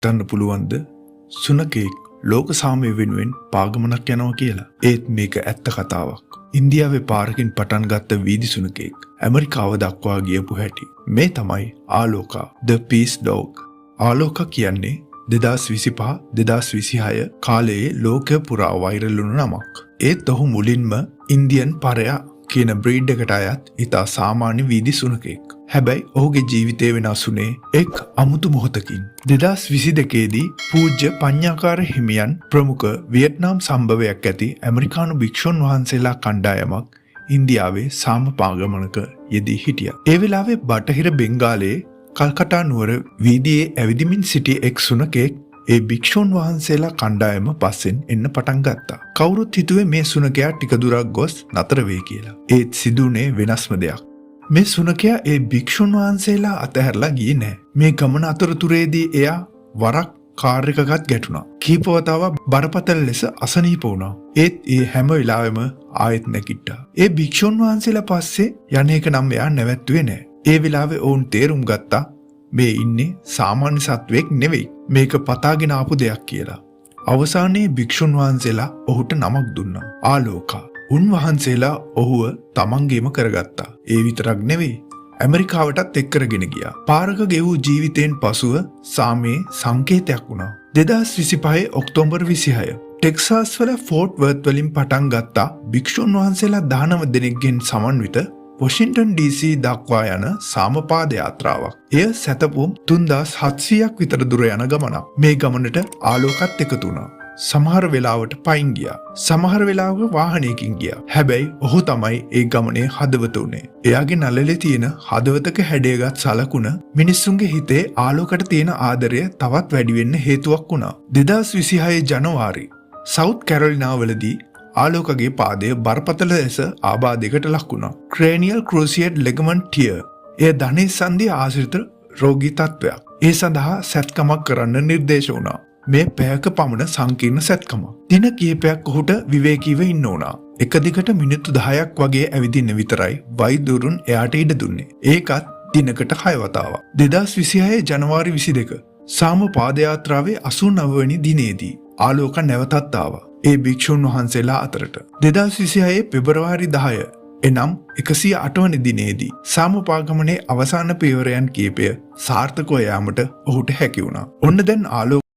හිතන්න පුළුවන්ද සුනකෙක් ලෝක සාමය වෙනුවෙන් පාගමනක් යනවා කියලා. ඒත් මේක ඇත්ත කතාවක්. ඉන්දියාවේ පාරකින් පටන් ගත්ත වීදි සුනකෙක් ඇමරිකාව දක්වා ගියපු හැටි. මේ තමයි ආලෝකා the peace dog. ආලෝකා කියන්නේ 2025-2026 කාලයේ ලෝකය පුරා වෛරල් වුණු නමක්. ඒත් ඔහු මුලින්ම ඉන්දියන් පරයා කියන බ්‍රීඩ් එකට අයත් ඉතා සාමාන්‍ය වීදි සුනකෙක්. හැබැයි ඔහුගේ ජීවිතය වෙනස් වුණේ එක් අමුතු මොහොතකින්. 2022 දී පූජ්‍ය පඤ්ඤාකාර හිමියන් ප්‍රමුඛ වියට්නාම් සම්භවයක් ඇති ඇමරිකානු භික්ෂුන් වහන්සේලා කණ්ඩායමක් ඉන්දියාවේ සාම පාගමනක යෙදී හිටියා. ඒ වෙලාවේ බටහිර බෙන්ගාලයේ කල්කටා නුවර වීදියේ ඇවිදිමින් සිටි එක් සුනකෙක් ඒ භික්ෂුන් වහන්සේලා කණ්ඩායම පස්සෙන් එන්න පටන් ගත්තා. කවුරුත් හිතුවේ මේ සුනකයා ටික දුරක් ගොස් නතර වෙයි කියලා. ඒත් සිදුුනේ වෙනස්ම දෙයක්. මේ සුනකයා ඒ භික්ෂුන් වහන්සේලා අතහැරලා ගියේ නැහැ. මේ ගමන අතරතුරේදී එයා වරක් කාර් එකකත් ගැටුණා. කීප වතාවක් බරපතල ලෙස අසනීප වුණා. ඒත් ඒ හැම වෙලාවෙම ආයෙත් නැගිට්ටා. ඒ භික්ෂුන් වහන්සේලා පස්සේ යන්නේක නම් එයා නැවැත්තුවේ නැහැ. ඒ වෙලාවේ ඔවුන් තේරුම් ගත්තා මේ ඉන්නේ සාමාන්‍ය සත්වෙක් නෙවෙයි. මේක පතාගෙන ආපු දෙයක් කියලා. අවසානයේ භික්ෂුන් වහන්සේලා ඔහුට නමක් දුන්නා. ආලෝකා. උන්වහන්සේලා ඔහුව තමන්ගේම කරගත්තා. ඒ විතරක් නෙවෙයි. ඇමරිකාවටත් එක්කරගෙන ගියා. පාරක ගෙවූ ජීවිතයෙන් පසුව සාමයේ සංකේතයක් වුණා. 2025 ඔක්තෝබර් 26 ටෙක්සාස් වල ෆෝර්ට් වර්ත් වලින් පටන් ගත්තා භික්ෂුන් වහන්සේලා 19 දෙනෙක්ගෙන් සමන්විත වොෂින්ටන් DC දක්වා යන සාමපාද යාත්‍රාවක්. එය සැතපුම් 3700ක් විතර දුර යන ගමනක්. මේ ගමනට ආලෝකත් එකතු වුණා. සමහර වෙලාවට පයින් ගියා. සමහර වෙලාවක වාහනයකින් ගියා. හැබැයි ඔහු තමයි ඒ ගමනේ හදවත උනේ. එයාගේ නළලේ තියෙන හදවතක හැඩයගත් සලකුණ මිනිස්සුන්ගේ හිතේ ආලෝකයට තියෙන ආදරය තවත් වැඩි වෙන්න හේතුවක් වුණා. 2026 ජනවාරි සවුත් කැරොලිනාවලදී ආලෝකගේ පාදය බරපතල ලෙස ආබාධයකට ලක් වුණා. ක්‍රේනියල් ක්‍රූසියේට් ලිගමන්ට් ටියර්. එය ධනේ සංධිය ආශ්‍රිත රෝගී තත්ත්වයක්. ඒ සඳහා සැත්කමක් කරන්න නිර්දේශ වුණා. මේ පැයක පමණ සංකීර්ණ සැත්කමක්. දින කිහිපයක් ඔහුට විවේකීව ඉන්න උනා. එක දිගට මිනිත්තු 10ක් වගේ ඇවිදින්න විතරයි වෛද්‍යවරුන් එයාට ඉඩ දුන්නේ. ඒකත් දිනකට 6 වතාවක්. 2026 ජනවාරි 22 සාම පාදයාත්‍රාවේ 89 වෙනි දිනේදී ආලෝක නැවතත් ආවා. ඒ භික්ෂුන් වහන්සේලා අතරට 2026 පෙබරවාරි 10 එනම් 108 වන දිනේදී සාමපාගමනේ අවසාන පියවරයන් කීපය සාර්ථකව යාමට ඔහුට හැකි වුණා. ඔන්න දැන් ආලෝක